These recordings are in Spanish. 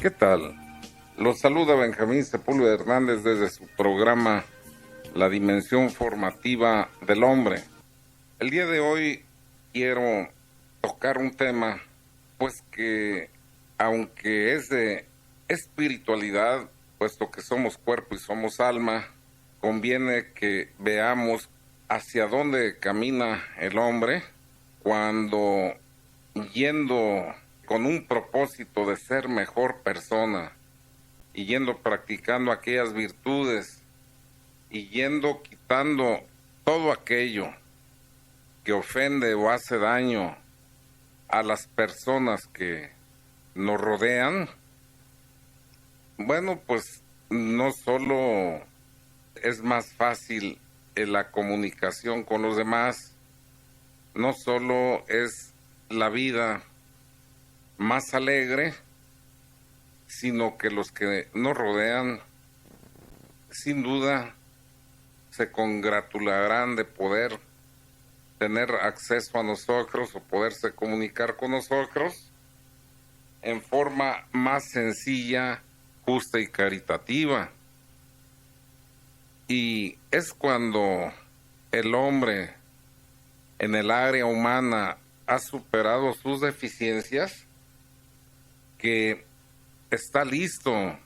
¿Qué tal? Los saluda Benjamín Sepúlveda Hernández desde su programa La Dimensión Formativa del Hombre. El día de hoy quiero tocar un tema, pues que aunque es de espiritualidad, puesto que somos cuerpo y somos alma, conviene que veamos hacia dónde camina el hombre cuando yendo con un propósito de ser mejor persona y yendo practicando aquellas virtudes y yendo quitando todo aquello que ofende o hace daño a las personas que nos rodean, bueno, pues no solo es más fácil la comunicación con los demás, no solo es la vida más alegre, sino que los que nos rodean sin duda se congratularán de poder tener acceso a nosotros o poderse comunicar con nosotros en forma más sencilla, justa y caritativa. Y es cuando el hombre en el área humana ha superado sus deficiencias que está listo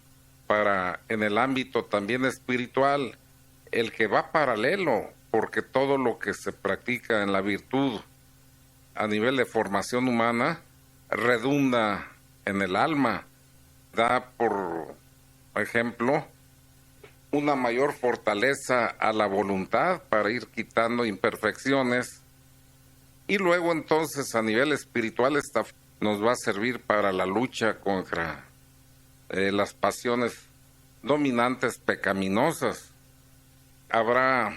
para, en el ámbito también espiritual, el que va paralelo, porque todo lo que se practica en la virtud a nivel de formación humana redunda en el alma, da, por ejemplo, una mayor fortaleza a la voluntad para ir quitando imperfecciones, y luego entonces a nivel espiritual nos va a servir para la lucha contra las pasiones dominantes pecaminosas. Habrá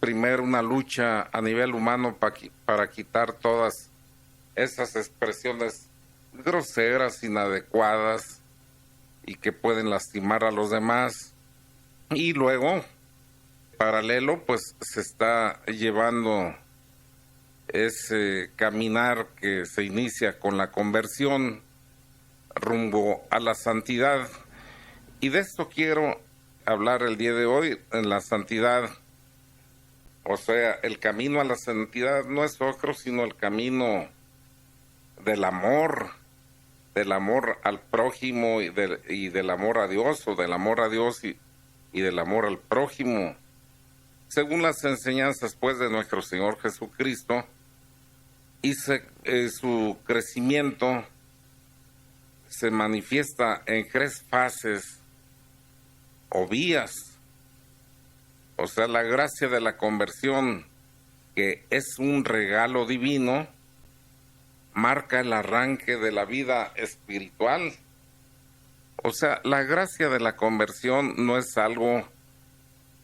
primero una lucha a nivel humano para quitar todas esas expresiones groseras, inadecuadas y que pueden lastimar a los demás. Y luego, paralelo, pues se está llevando ese caminar que se inicia con la conversión rumbo a la santidad. Y de esto quiero hablar el día de hoy, en la santidad. O sea, el camino a la santidad no es otro sino el camino del amor al prójimo y del amor a Dios, o del amor a Dios y del amor al prójimo, según las enseñanzas pues de nuestro Señor Jesucristo. Y su crecimiento se manifiesta en 3 fases o vías. O sea, la gracia de la conversión, que es un regalo divino, marca el arranque de la vida espiritual. O sea, la gracia de la conversión no es algo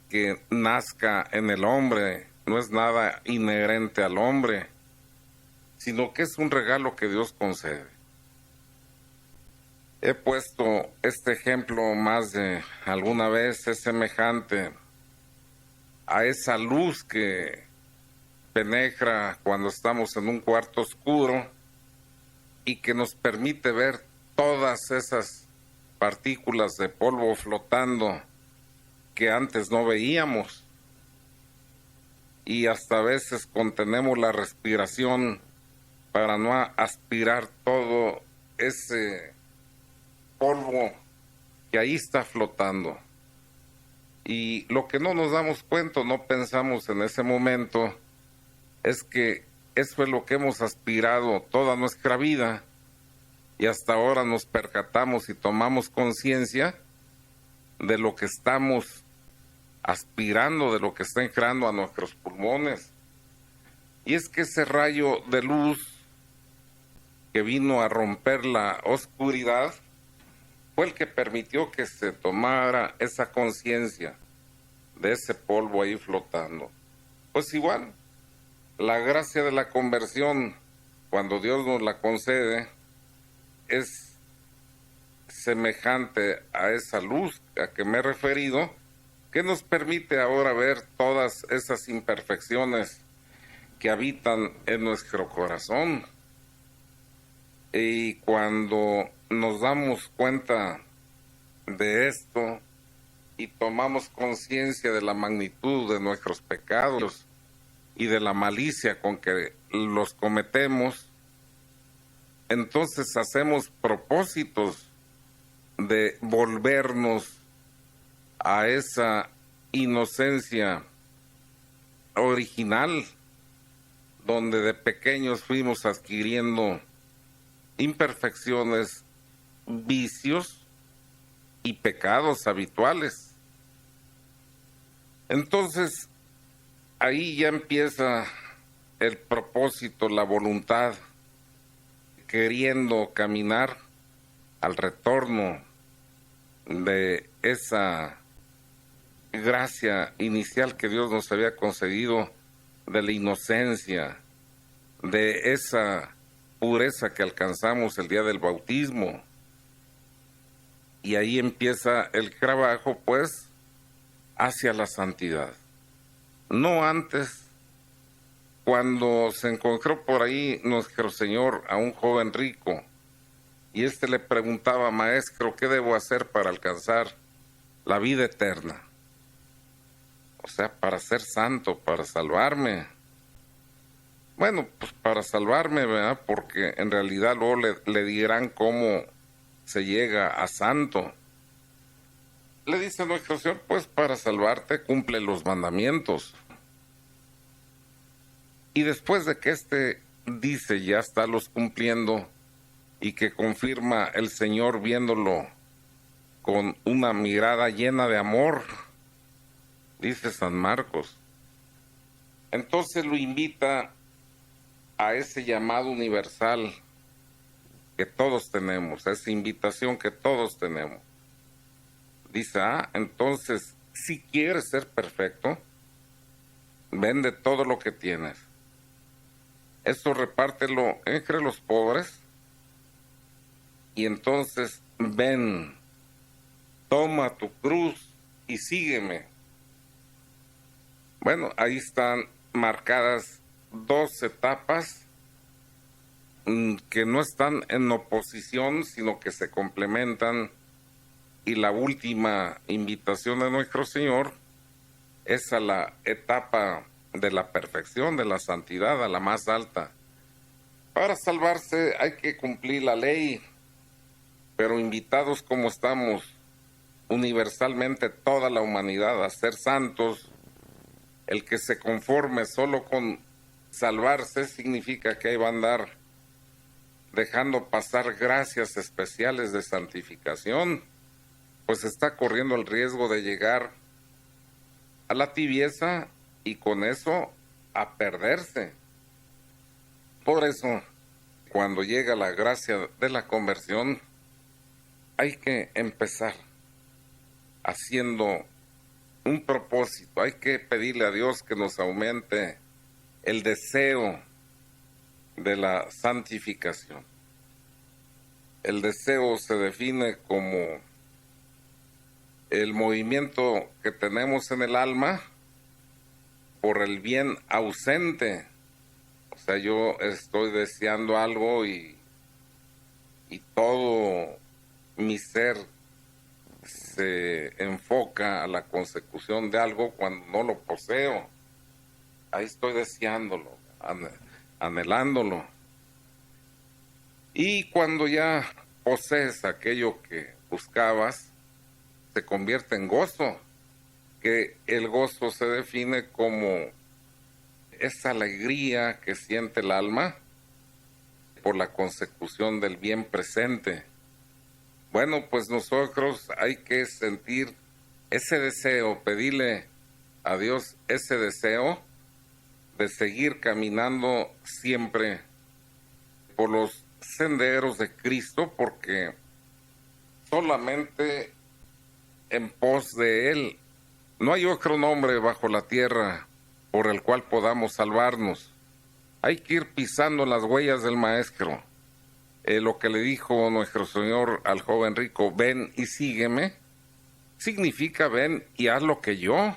que nazca en el hombre, no es nada inherente al hombre, sino que es un regalo que Dios concede. He puesto este ejemplo más de alguna vez, es semejante a esa luz que penetra cuando estamos en un cuarto oscuro y que nos permite ver todas esas partículas de polvo flotando que antes no veíamos, y hasta a veces contenemos la respiración para no aspirar todo ese polvo que ahí está flotando. Y lo que no nos damos cuenta, no pensamos en ese momento, es que eso es lo que hemos aspirado toda nuestra vida, y hasta ahora nos percatamos y tomamos conciencia de lo que estamos aspirando, de lo que está entrando a nuestros pulmones. Y es que ese rayo de luz que vino a romper la oscuridad fue el que permitió que se tomara esa conciencia de ese polvo ahí flotando. Pues igual, la gracia de la conversión, cuando Dios nos la concede, es semejante a esa luz a que me he referido, que nos permite ahora ver todas esas imperfecciones que habitan en nuestro corazón. Y cuando nos damos cuenta de esto y tomamos conciencia de la magnitud de nuestros pecados y de la malicia con que los cometemos, entonces hacemos propósitos de volvernos a esa inocencia original, donde de pequeños fuimos adquiriendo imperfecciones, vicios y pecados habituales. Entonces, ahí ya empieza el propósito, la voluntad, queriendo caminar al retorno de esa gracia inicial que Dios nos había concedido, de la inocencia, de esa pureza que alcanzamos el día del bautismo. Y ahí empieza el trabajo, pues, hacia la santidad. No antes, cuando se encontró por ahí nuestro Señor a un joven rico, y éste le preguntaba: maestro, ¿qué debo hacer para alcanzar la vida eterna? O sea, para ser santo, para salvarme. Bueno, pues para salvarme, ¿verdad? Porque en realidad luego le dirán cómo se llega a santo. Le dice nuestro Señor: pues para salvarte cumple los mandamientos. Y después de que éste dice ya está los cumpliendo, y que confirma el Señor viéndolo con una mirada llena de amor, dice San Marcos, entonces lo invita a ese llamado universal que todos tenemos, a esa invitación que todos tenemos. Dice: entonces, si quieres ser perfecto, vende todo lo que tienes. Esto repártelo entre los pobres, y entonces ven, toma tu cruz y sígueme. Bueno, ahí están marcadas dos etapas que no están en oposición, sino que se complementan, y la última invitación de nuestro Señor es a la etapa de la perfección, de la santidad, a la más alta. Para salvarse hay que cumplir la ley, pero invitados como estamos universalmente toda la humanidad a ser santos, el que se conforme solo con salvarse significa que ahí va a andar dejando pasar gracias especiales de santificación, pues está corriendo el riesgo de llegar a la tibieza y con eso a perderse. Por eso, cuando llega la gracia de la conversión, hay que empezar haciendo un propósito. Hay que pedirle a Dios que nos aumente el deseo de la santificación. El deseo se define como el movimiento que tenemos en el alma por el bien ausente. O sea, yo estoy deseando algo y todo mi ser se enfoca a la consecución de algo cuando no lo poseo. Ahí estoy deseándolo, anhelándolo. Y cuando ya posees aquello que buscabas, se convierte en gozo, que el gozo se define como esa alegría que siente el alma por la consecución del bien presente. Bueno, pues nosotros hay que sentir ese deseo, pedirle a Dios ese deseo de seguir caminando siempre por los senderos de Cristo, porque solamente en pos de Él no hay otro nombre bajo la tierra por el cual podamos salvarnos. Hay que ir pisando las huellas del Maestro. Lo que le dijo nuestro Señor al joven rico, ven y sígueme, significa ven y haz lo que yo.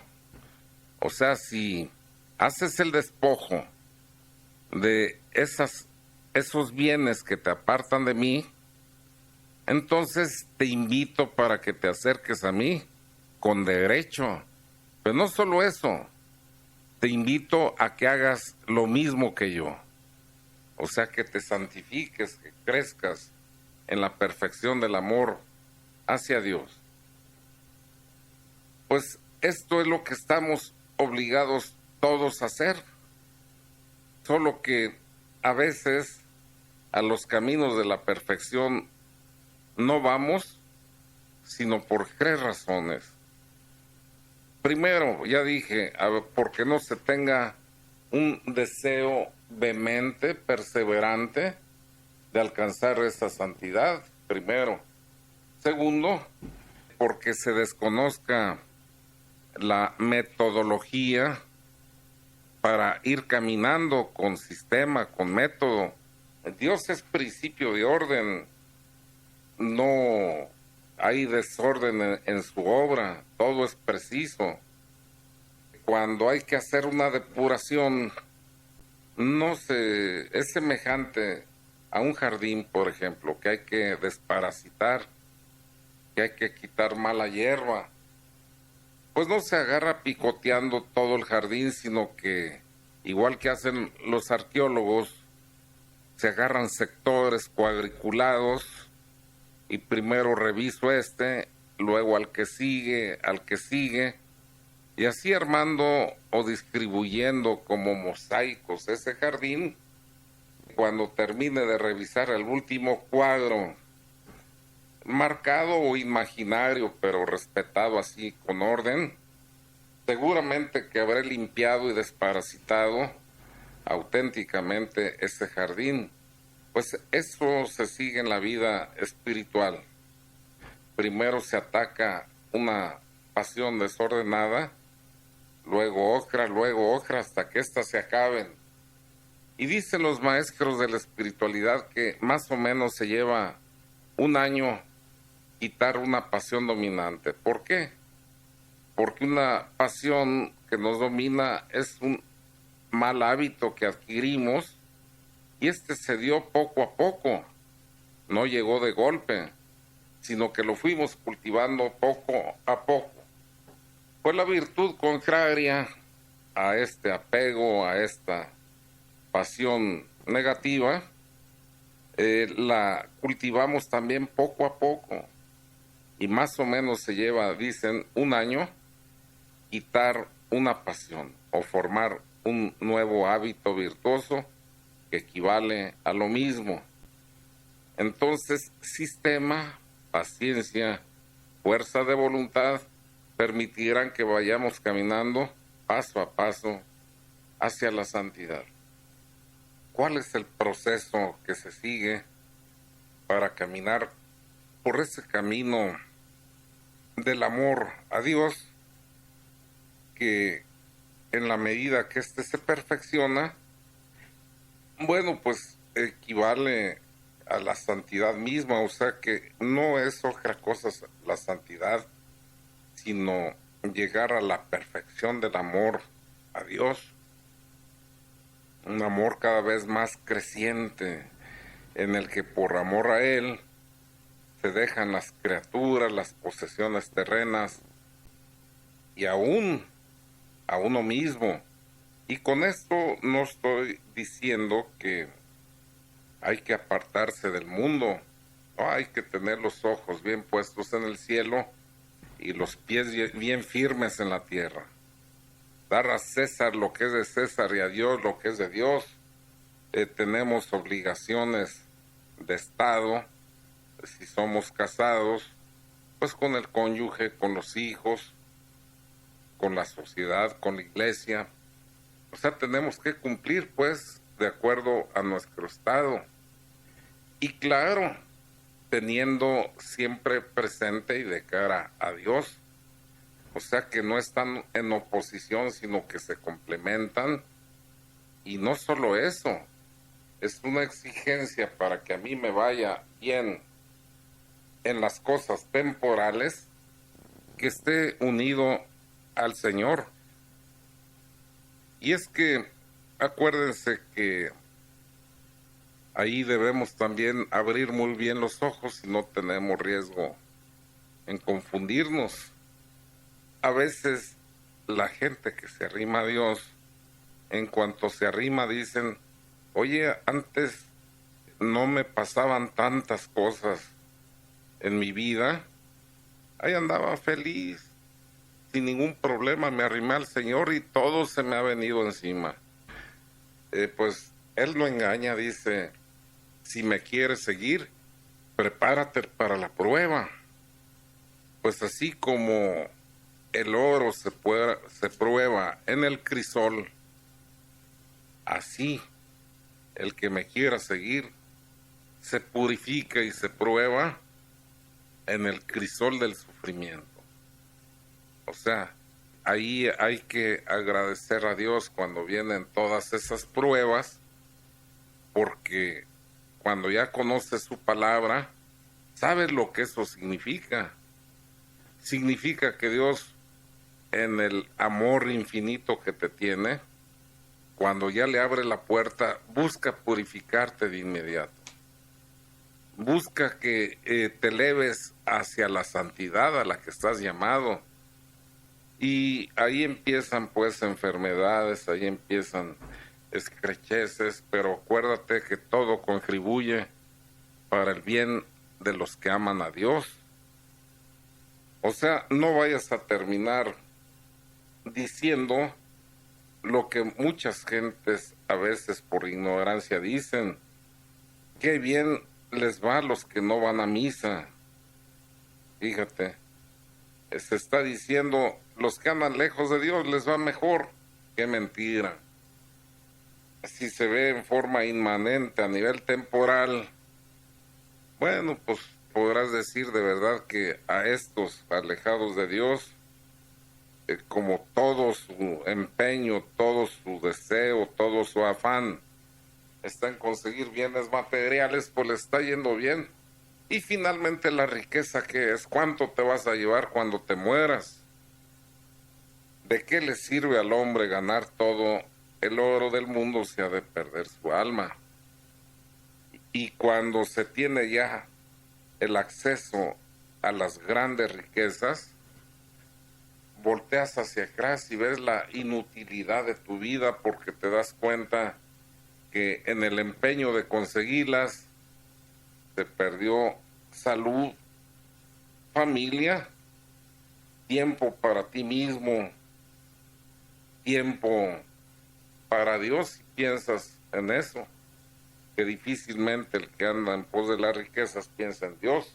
O sea, si haces el despojo de esas esos bienes que te apartan de mí, entonces te invito para que te acerques a mí con derecho. Pero no solo eso, te invito a que hagas lo mismo que yo. O sea, que te santifiques, que crezcas en la perfección del amor hacia Dios. Pues esto es lo que estamos obligados todos a hacer. Solo que a veces a los caminos de la perfección no vamos, sino por 3 razones. Primero, ya dije, porque no se tenga un deseo vehemente, perseverante, de alcanzar esa santidad, primero. Segundo, porque se desconozca la metodología para ir caminando con sistema, con método. Dios es principio de orden, no hay desorden en su obra, todo es preciso. Cuando hay que hacer una depuración, es semejante a un jardín, por ejemplo, que hay que desparasitar, que hay que quitar mala hierba. Pues no se agarra picoteando todo el jardín, sino que, igual que hacen los arqueólogos, se agarran sectores cuadriculados y primero reviso luego al que sigue, y así armando o distribuyendo como mosaicos ese jardín. Cuando termine de revisar el último cuadro, marcado o imaginario, pero respetado así con orden, seguramente que habré limpiado y desparasitado auténticamente ese jardín. Pues eso se sigue en la vida espiritual. Primero se ataca una pasión desordenada, luego otra, hasta que éstas se acaben. Y dicen los maestros de la espiritualidad que más o menos se lleva 1 año quitar una pasión dominante. ¿Por qué? Porque una pasión que nos domina es un mal hábito que adquirimos, y se dio poco a poco, no llegó de golpe, sino que lo fuimos cultivando poco a poco. Pues la virtud contraria a este apego, a esta pasión negativa, la cultivamos también poco a poco, y más o menos se lleva, dicen, 1 año quitar una pasión o formar un nuevo hábito virtuoso que equivale a lo mismo. Entonces, sistema, paciencia, fuerza de voluntad permitirán que vayamos caminando paso a paso hacia la santidad. ¿Cuál es el proceso que se sigue para caminar por ese camino del amor a Dios, que en la medida que se perfecciona, bueno, pues equivale a la santidad misma? O sea que no es otra cosa la santidad, sino llegar a la perfección del amor a Dios. Un amor cada vez más creciente, en el que por amor a Él se dejan las criaturas, las posesiones terrenas y aún a uno mismo. Y con esto no estoy diciendo que hay que apartarse del mundo, no, hay que tener los ojos bien puestos en el cielo y los pies bien firmes en la tierra. Dar a César lo que es de César y a Dios lo que es de Dios. Tenemos obligaciones de Estado, si somos casados, pues con el cónyuge, con los hijos, con la sociedad, con la iglesia. O sea, tenemos que cumplir, pues, de acuerdo a nuestro estado. Y claro, teniendo siempre presente y de cara a Dios. O sea, que no están en oposición, sino que se complementan. Y no solo eso, es una exigencia para que a mí me vaya bien en las cosas temporales, que esté unido al Señor. Y es que acuérdense que ahí debemos también abrir muy bien los ojos y no tenemos riesgo en confundirnos. A veces la gente que se arrima a Dios, en cuanto se arrima dicen, oye, antes no me pasaban tantas cosas en mi vida, ahí andaba feliz, sin ningún problema, me arrimé al Señor y todo se me ha venido encima. Pues Él no engaña, dice, si me quieres seguir, prepárate para la prueba. Pues así como el oro se prueba en el crisol, así el que me quiera seguir se purifica y se prueba en el crisol del sufrimiento. O sea, ahí hay que agradecer a Dios cuando vienen todas esas pruebas, porque cuando ya conoces su palabra, sabes lo que eso significa. Significa que Dios, en el amor infinito que te tiene, cuando ya le abre la puerta, busca purificarte de inmediato. Busca que te eleves hacia la santidad a la que estás llamado. Y ahí empiezan pues enfermedades, ahí empiezan escrecheces, pero acuérdate que todo contribuye para el bien de los que aman a Dios. O sea, no vayas a terminar diciendo lo que muchas gentes a veces por ignorancia dicen, qué bien les va a los que no van a misa. Fíjate, se está diciendo, los que andan lejos de Dios les va mejor. Qué mentira. Si se ve en forma inmanente a nivel temporal, bueno, pues podrás decir de verdad que a estos alejados de Dios, como todo su empeño, todo su deseo, todo su afán está en conseguir bienes materiales, pues le está yendo bien. Y finalmente la riqueza, ¿qué es? ¿Cuánto te vas a llevar cuando te mueras? ¿De qué le sirve al hombre ganar todo el oro del mundo si ha de perder su alma? Y cuando se tiene ya el acceso a las grandes riquezas, volteas hacia atrás y ves la inutilidad de tu vida, porque te das cuenta que en el empeño de conseguirlas se perdió salud, familia, tiempo para ti mismo, tiempo para Dios, si piensas en eso, que difícilmente el que anda en pos de las riquezas piensa en Dios.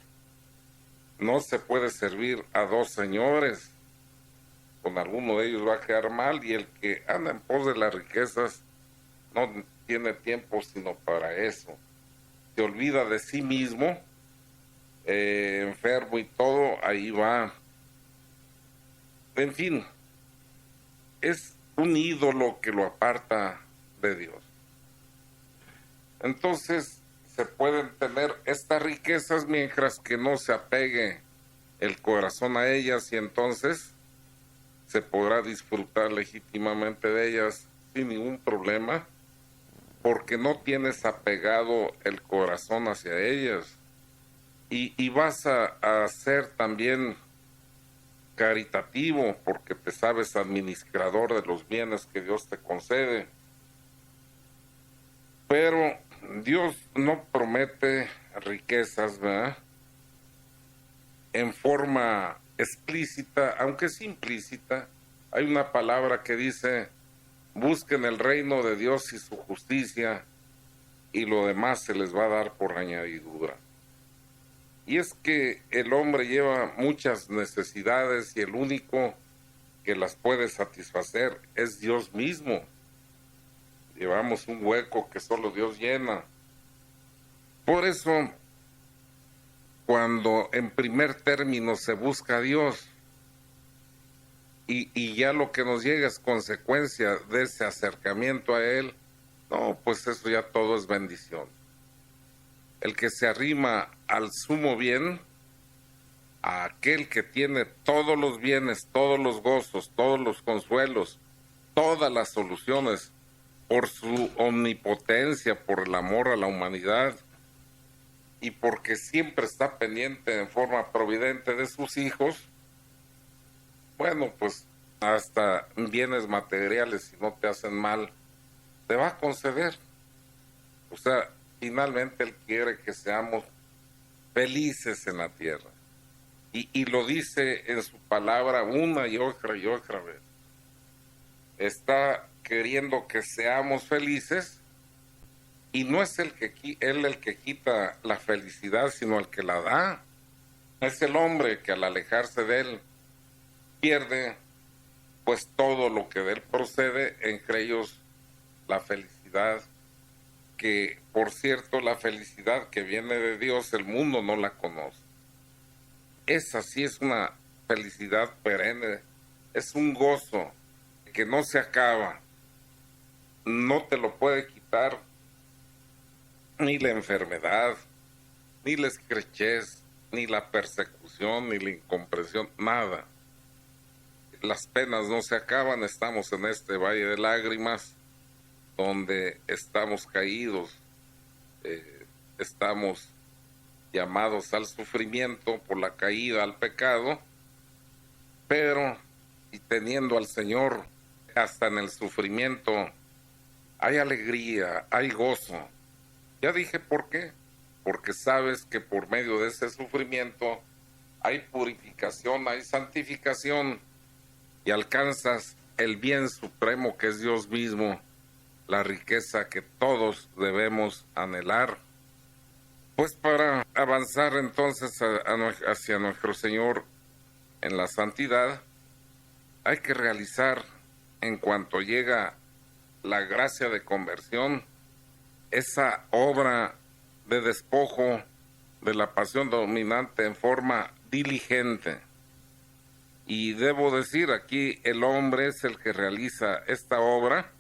No se puede servir a dos señores, con alguno de ellos va a quedar mal, y el que anda en pos de las riquezas no tiene tiempo sino para eso. Se olvida de sí mismo, enfermo y todo, ahí va. En fin, es un ídolo que lo aparta de Dios. Entonces, se pueden tener estas riquezas mientras que no se apegue el corazón a ellas, y entonces se podrá disfrutar legítimamente de ellas sin ningún problema, porque no tienes apegado el corazón hacia ellas. Y vas a ser también caritativo, porque te sabes administrador de los bienes que Dios te concede. Pero Dios no promete riquezas, ¿verdad?, en forma explícita, aunque es implícita. Hay una palabra que dice, busquen el reino de Dios y su justicia, y lo demás se les va a dar por añadidura. Y es que el hombre lleva muchas necesidades y el único que las puede satisfacer es Dios mismo. Llevamos un hueco que solo Dios llena. Por eso, cuando en primer término se busca a Dios, y ya lo que nos llega es consecuencia de ese acercamiento a Él, no, pues eso ya todo es bendición. El que se arrima al sumo bien, a aquel que tiene todos los bienes, todos los gozos, todos los consuelos, todas las soluciones por su omnipotencia, por el amor a la humanidad y porque siempre está pendiente en forma providente de sus hijos, bueno, pues hasta bienes materiales, si no te hacen mal, te va a conceder. O sea, finalmente Él quiere que seamos felices en la tierra. Y lo dice en su palabra una y otra vez. Está queriendo que seamos felices y no es Él el que quita la felicidad, sino el que la da. Es el hombre que al alejarse de Él pierde pues todo lo que de Él procede, entre ellos la felicidad, que por cierto la felicidad que viene de Dios el mundo no la conoce. Esa sí es una felicidad perenne, es un gozo que no se acaba, no te lo puede quitar ni la enfermedad, ni la estrechez, ni la persecución, ni la incomprensión, nada. Las penas no se acaban, estamos en este valle de lágrimas, donde estamos caídos, estamos llamados al sufrimiento por la caída al pecado, pero y teniendo al Señor hasta en el sufrimiento, hay alegría, hay gozo. Ya dije por qué, porque sabes que por medio de ese sufrimiento hay purificación, hay santificación y alcanzas el bien supremo que es Dios mismo, la riqueza que todos debemos anhelar. Pues para avanzar entonces hacia nuestro Señor en la santidad, hay que realizar, en cuanto llega la gracia de conversión, esa obra de despojo de la pasión dominante en forma diligente. Y debo decir, aquí el hombre es el que realiza esta obra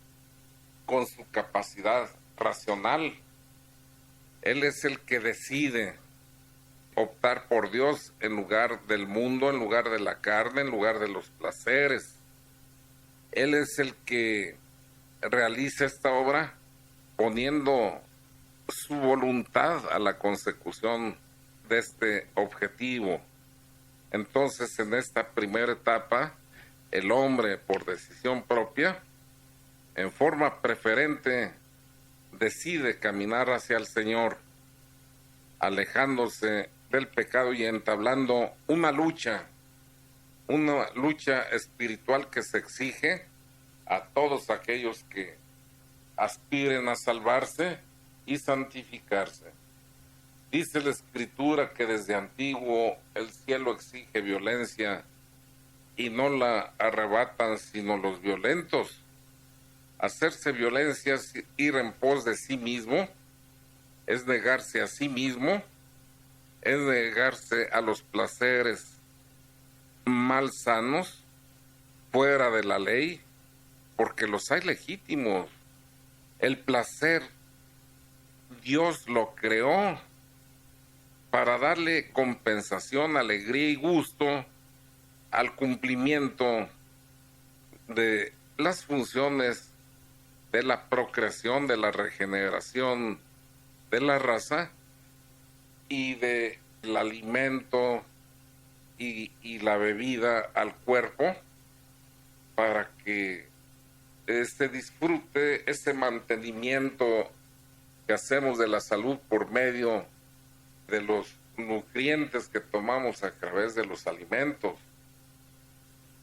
con su capacidad racional. Él es el que decide optar por Dios en lugar del mundo, en lugar de la carne, en lugar de los placeres. Él es el que realiza esta obra poniendo su voluntad a la consecución de este objetivo. Entonces, en esta primera etapa, el hombre, por decisión propia, en forma preferente, decide caminar hacia el Señor, alejándose del pecado y entablando una lucha espiritual que se exige a todos aquellos que aspiren a salvarse y santificarse. Dice la Escritura que desde antiguo el cielo exige violencia y no la arrebatan sino los violentos. Hacerse violencia es ir en pos de sí mismo, es negarse a sí mismo, es negarse a los placeres malsanos, fuera de la ley, porque los hay legítimos. El placer, Dios lo creó para darle compensación, alegría y gusto al cumplimiento de las funciones de la procreación, de la regeneración de la raza y del alimento y la bebida al cuerpo para que se disfrute ese mantenimiento que hacemos de la salud por medio de los nutrientes que tomamos a través de los alimentos.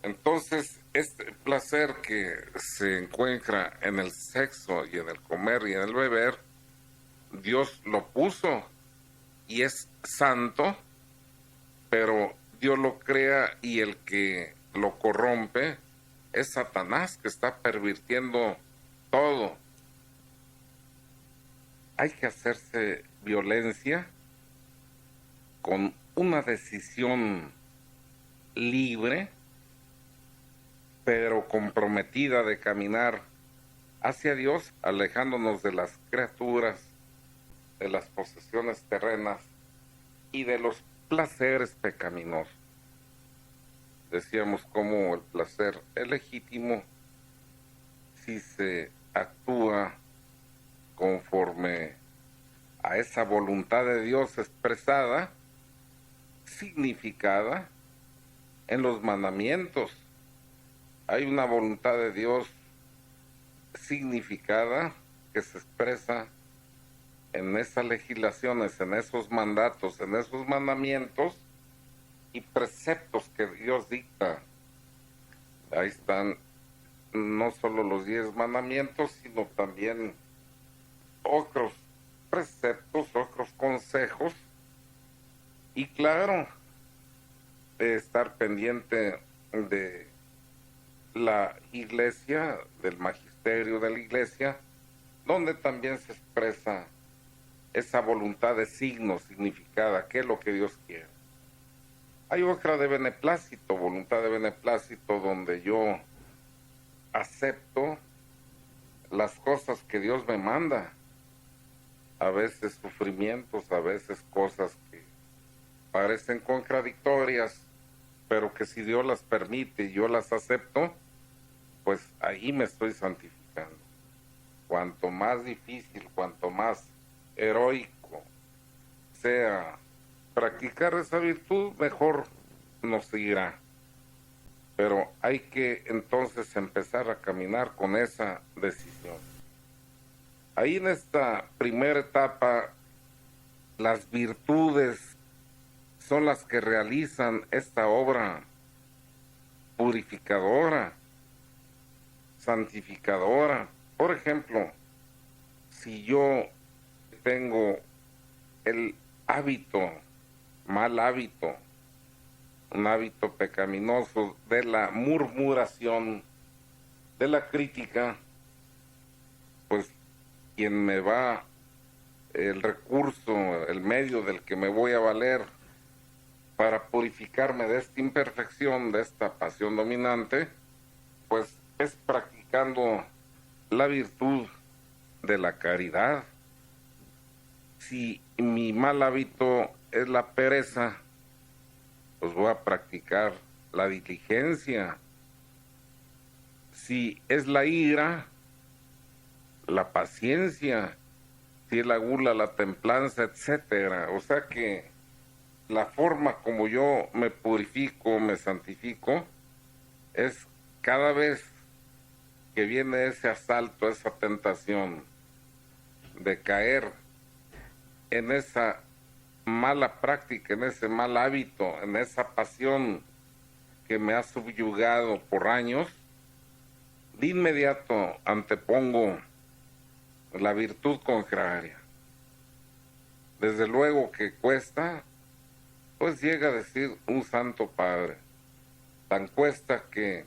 Entonces, este placer que se encuentra en el sexo y en el comer y en el beber, Dios lo puso y es santo, pero Dios lo crea y el que lo corrompe es Satanás, que está pervirtiendo todo. Hay que hacerse violencia con una decisión libre, pero comprometida de caminar hacia Dios, alejándonos de las criaturas, de las posesiones terrenas y de los placeres pecaminosos. Decíamos como el placer es legítimo si se actúa conforme a esa voluntad de Dios expresada, significada en los mandamientos. Hay una voluntad de Dios significada que se expresa en esas legislaciones, en esos mandatos, en esos mandamientos y preceptos que Dios dicta. Ahí están no solo los 10 mandamientos, sino también otros preceptos, otros consejos. Y claro, estar pendiente de la iglesia, del magisterio de la iglesia, donde también se expresa esa voluntad de signo, significada, qué es lo que Dios quiere. Hay otra de beneplácito, voluntad de beneplácito, donde yo acepto las cosas que Dios me manda, a veces sufrimientos, a veces cosas que parecen contradictorias, pero que si Dios las permite y yo las acepto, pues ahí me estoy santificando. Cuanto más difícil, cuanto más heroico sea practicar esa virtud, mejor nos irá. Pero hay que entonces empezar a caminar con esa decisión. Ahí en esta primera etapa, las virtudes son las que realizan esta obra purificadora, santificadora. Por ejemplo, si yo tengo el hábito, mal hábito, un hábito pecaminoso de la murmuración, de la crítica, pues quien me va, el recurso, el medio del que me voy a valer para purificarme de esta imperfección, de esta pasión dominante, pues es practicando la virtud de la caridad. Si mi mal hábito es la pereza, pues voy a practicar la diligencia. Si es la ira, la paciencia. Si es la gula, la templanza, etcétera. O sea que la forma como yo me purifico, me santifico, es cada vez que viene ese asalto, esa tentación de caer en esa mala práctica, en ese mal hábito, en esa pasión que me ha subyugado por años, de inmediato antepongo la virtud contraria. Desde luego que cuesta, pues llega a decir un santo padre, tan cuesta que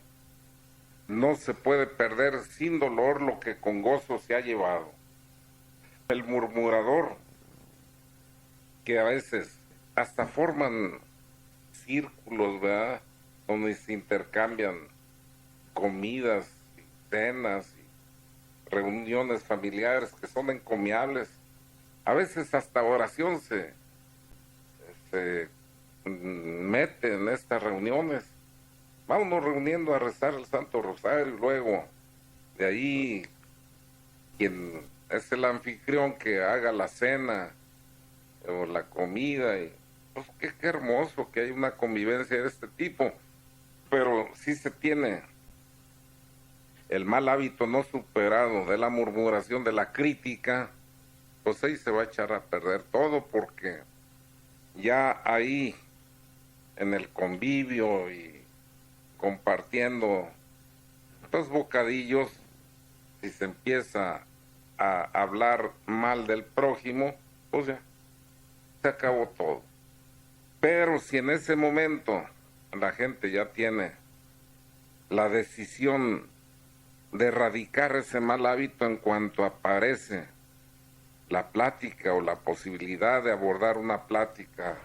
no se puede perder sin dolor lo que con gozo se ha llevado. El murmurador, que a veces hasta forman círculos, ¿verdad?, donde se intercambian comidas, cenas, reuniones familiares que son encomiables. A veces hasta oración se mete en estas reuniones. Vámonos reuniendo a rezar el Santo Rosario y luego de ahí quien es el anfitrión que haga la cena o la comida. Y pues qué hermoso que hay una convivencia de este tipo, pero si se tiene el mal hábito no superado de la murmuración, de la crítica, pues ahí se va a echar a perder todo, porque ya ahí en el convivio y compartiendo los bocadillos, si se empieza a hablar mal del prójimo, pues ya se acabó todo. Pero si en ese momento la gente ya tiene la decisión de erradicar ese mal hábito en cuanto aparece la plática o la posibilidad de abordar una plática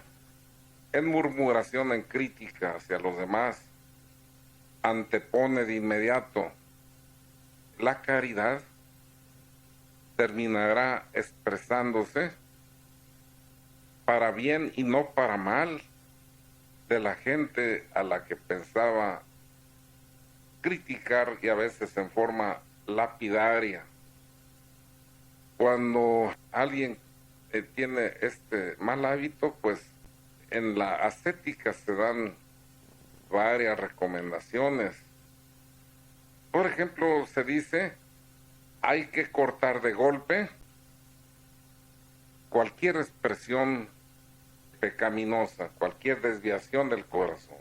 en murmuración, en crítica hacia los demás, antepone de inmediato la caridad, terminará expresándose para bien y no para mal de la gente a la que pensaba criticar, y a veces en forma lapidaria. Cuando alguien tiene este mal hábito, pues en la ascética se dan varias recomendaciones. Por ejemplo, se dice, hay que cortar de golpe cualquier expresión pecaminosa, cualquier desviación del corazón.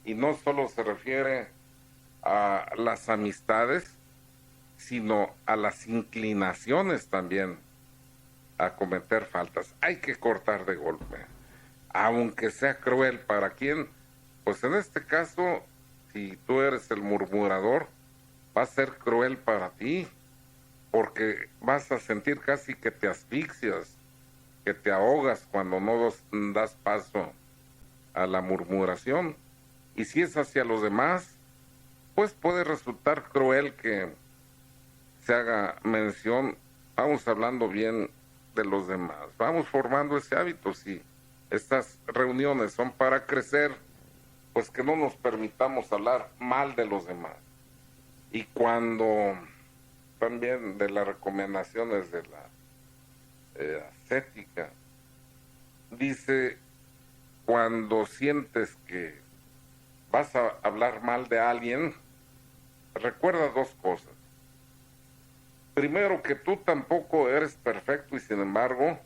Y no solo se refiere a las amistades, sino a las inclinaciones también a cometer faltas. Hay que cortar de golpe, aunque sea cruel para quien, pues en este caso, si tú eres el murmurador, va a ser cruel para ti, porque vas a sentir casi que te asfixias, que te ahogas cuando no das paso a la murmuración. Y si es hacia los demás, pues puede resultar cruel que se haga mención, vamos hablando bien de los demás, vamos formando ese hábito. Si estas reuniones son para crecer, pues que no nos permitamos hablar mal de los demás. Y cuando también de las recomendaciones de la ascética, dice, cuando sientes que vas a hablar mal de alguien, recuerda dos cosas. Primero, que tú tampoco eres perfecto y sin embargo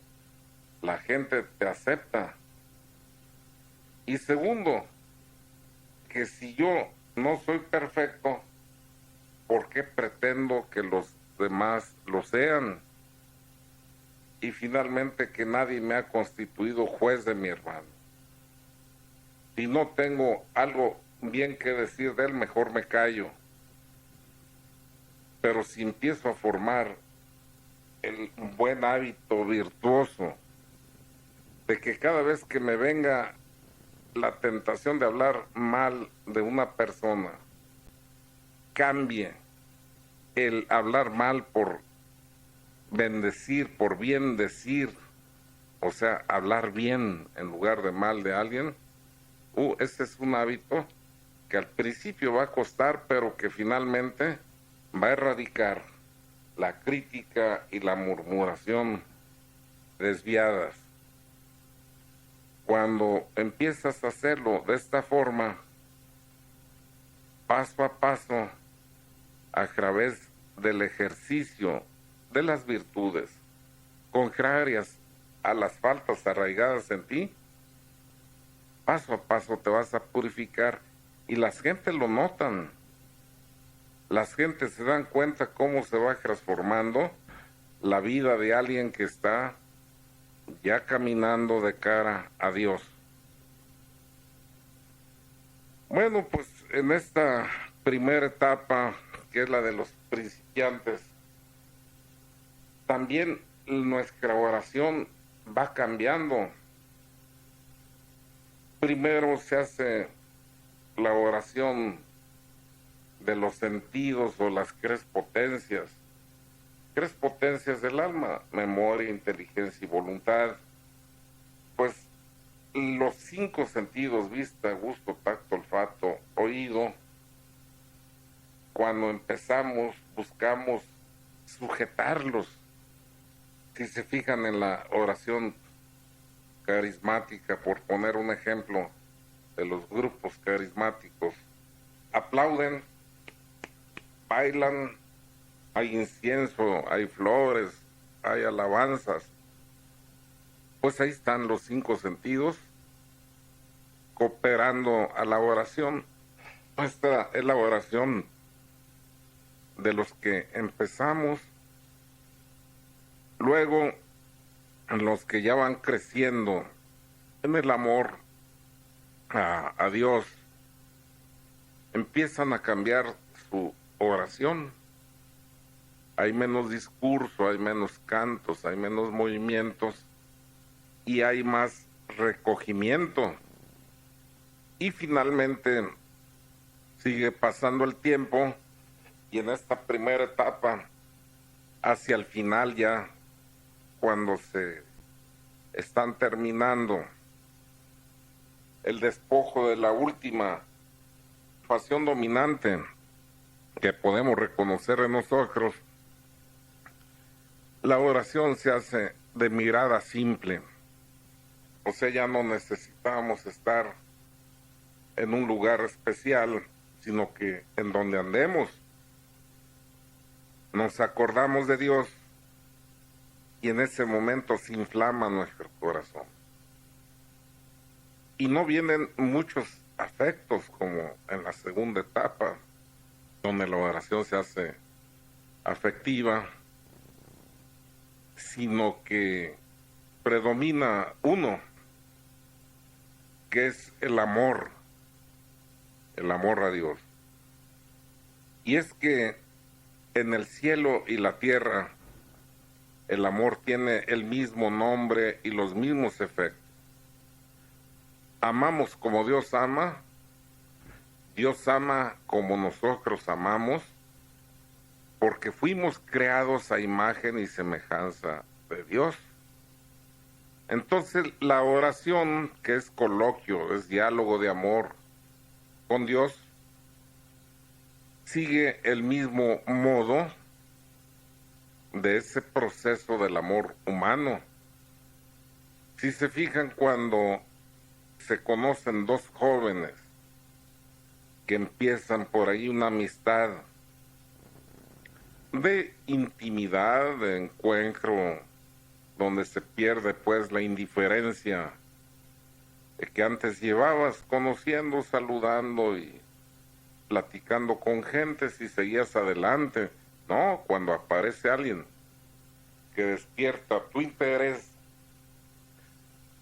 la gente te acepta. Y segundo, que si yo no soy perfecto, ¿por qué pretendo que los demás lo sean? Y finalmente, que nadie me ha constituido juez de mi hermano. Si no tengo algo bien que decir de él, mejor me callo. Pero si empiezo a formar el buen hábito virtuoso de que cada vez que me venga la tentación de hablar mal de una persona, cambie el hablar mal por bendecir, por bien decir, o sea, hablar bien en lugar de mal de alguien, ese es un hábito que al principio va a costar, pero que finalmente va a erradicar la crítica y la murmuración desviadas. Cuando empiezas a hacerlo de esta forma, paso a paso, a través del ejercicio de las virtudes contrarias a las faltas arraigadas en ti, paso a paso te vas a purificar y las gentes lo notan. Las gentes se dan cuenta cómo se va transformando la vida de alguien que está ya caminando de cara a Dios. Bueno, pues en esta primera etapa, que es la de los principiantes, también nuestra oración va cambiando. Primero se hace la oración de los sentidos o las tres potencias del alma: memoria, inteligencia y voluntad. Pues los cinco sentidos: vista, gusto, tacto, olfato, oído, cuando empezamos buscamos sujetarlos. Si se fijan en la oración carismática, por poner un ejemplo de los grupos carismáticos, aplauden, bailan, hay incienso, hay flores, hay alabanzas. Pues ahí están los cinco sentidos cooperando a la oración. Esta es la oración de los que empezamos. Luego, los que ya van creciendo en el amor a Dios, empiezan a cambiar su oración. Hay menos discurso, hay menos cantos, hay menos movimientos y hay más recogimiento. Y finalmente sigue pasando el tiempo y en esta primera etapa, hacia el final ya, cuando se están terminando el despojo de la última pasión dominante que podemos reconocer en nosotros, La oración se hace de mirada simple. O sea, ya no necesitamos estar en un lugar especial, sino que en donde andemos nos acordamos de Dios y en ese momento se inflama nuestro corazón. Y no vienen muchos afectos como en la segunda etapa, donde la oración se hace afectiva, sino que predomina uno, que es el amor a Dios. Y es que en el cielo y la tierra el amor tiene el mismo nombre y los mismos efectos. Amamos como Dios ama como nosotros amamos, porque fuimos creados a imagen y semejanza de Dios. Entonces la oración, que es coloquio, es diálogo de amor con Dios, sigue el mismo modo de ese proceso del amor humano. Si se fijan, cuando se conocen dos jóvenes que empiezan por ahí una amistad de intimidad, de encuentro, donde se pierde pues la indiferencia que antes llevabas conociendo, saludando y platicando con gente si seguías adelante. No, cuando aparece alguien que despierta tu interés,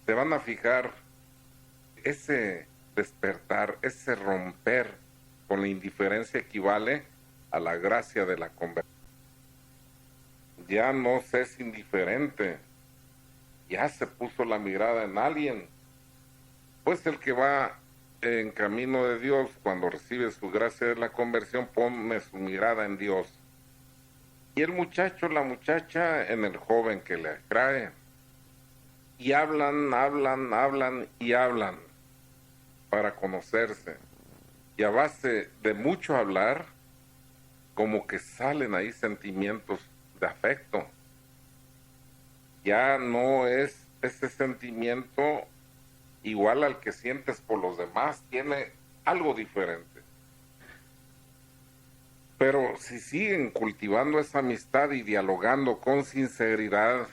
te van a fijar ese despertar, ese romper con la indiferencia equivale a la gracia de la conversión. Ya no se es indiferente, ya se puso la mirada en alguien. Pues el que va en camino de Dios, cuando recibe su gracia de la conversión, pone su mirada en Dios. Y el muchacho, la muchacha, en el joven que le atrae. Y hablan para conocerse. Y a base de mucho hablar, como que salen ahí sentimientos de afecto. Ya no es ese sentimiento igual al que sientes por los demás, tiene algo diferente. Pero si siguen cultivando esa amistad y dialogando con sinceridad,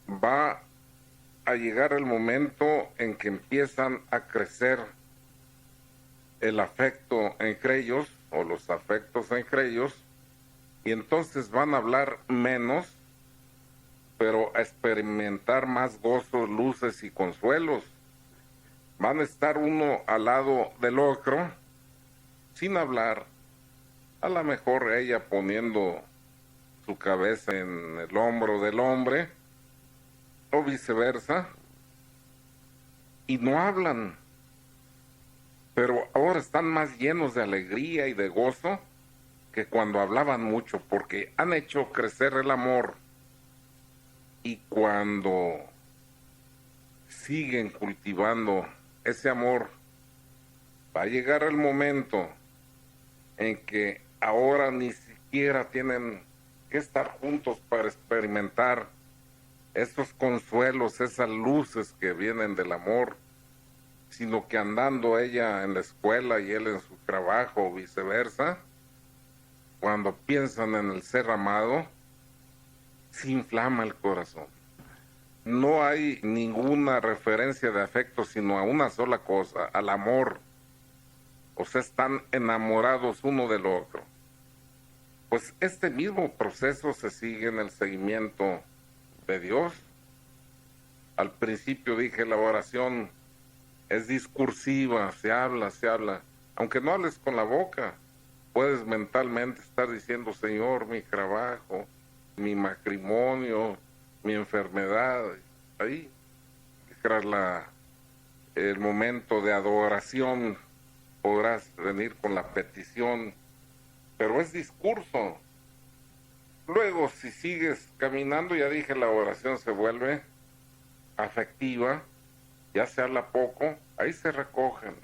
va a llegar el momento en que empiezan a crecer el afecto entre ellos, o los afectos entre ellos, y entonces van a hablar menos, pero a experimentar más gozos, luces y consuelos. Van a estar uno al lado del otro, sin hablar, a lo mejor ella poniendo su cabeza en el hombro del hombre, o viceversa, y no hablan, pero ahora están más llenos de alegría y de gozo que cuando hablaban mucho, porque han hecho crecer el amor. Y cuando siguen cultivando ese amor, va a llegar el momento en que ahora ni siquiera tienen que estar juntos para experimentar esos consuelos, esas luces que vienen del amor, sino que andando ella en la escuela y él en su trabajo o viceversa, cuando piensan en el ser amado, se inflama el corazón. No hay ninguna referencia de afecto, sino a una sola cosa, al amor. O sea, están enamorados uno del otro. Pues este mismo proceso se sigue en el seguimiento de Dios. Al principio dije, la oración es discursiva, se habla. Aunque no hables con la boca, puedes mentalmente estar diciendo, Señor, mi trabajo, mi matrimonio, mi enfermedad. Ahí, tras el momento de adoración, podrás venir con la petición, pero es discurso. Luego, si sigues caminando, ya dije, la oración se vuelve afectiva, ya se habla poco, ahí se recogen.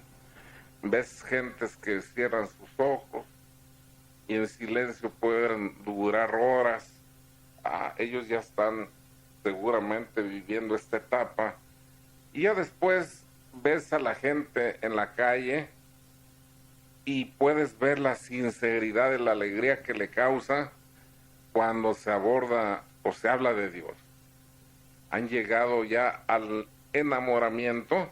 Ves gentes que cierran sus ojos y en silencio pueden durar horas ellos ya están seguramente viviendo esta etapa. Y ya después ves a la gente en la calle y puedes ver la sinceridad y la alegría que le causa cuando se aborda o se habla de Dios. Han llegado ya al enamoramiento,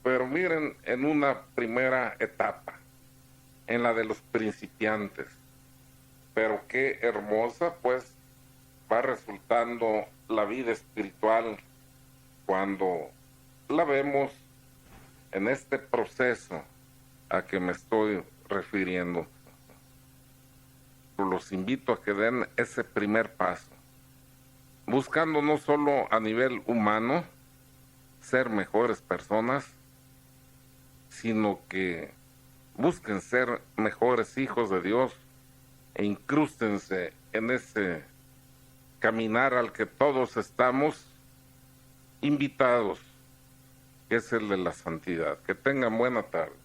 pero miren, en una primera etapa, en la de los principiantes. Pero qué hermosa pues va resultando la vida espiritual cuando la vemos en este proceso a que me estoy refiriendo. Los invito a que den ese primer paso, buscando no solo a nivel humano ser mejores personas, sino que busquen ser mejores hijos de Dios e incrústense en ese caminar al que todos estamos invitados, que es el de la santidad. Que tengan buena tarde.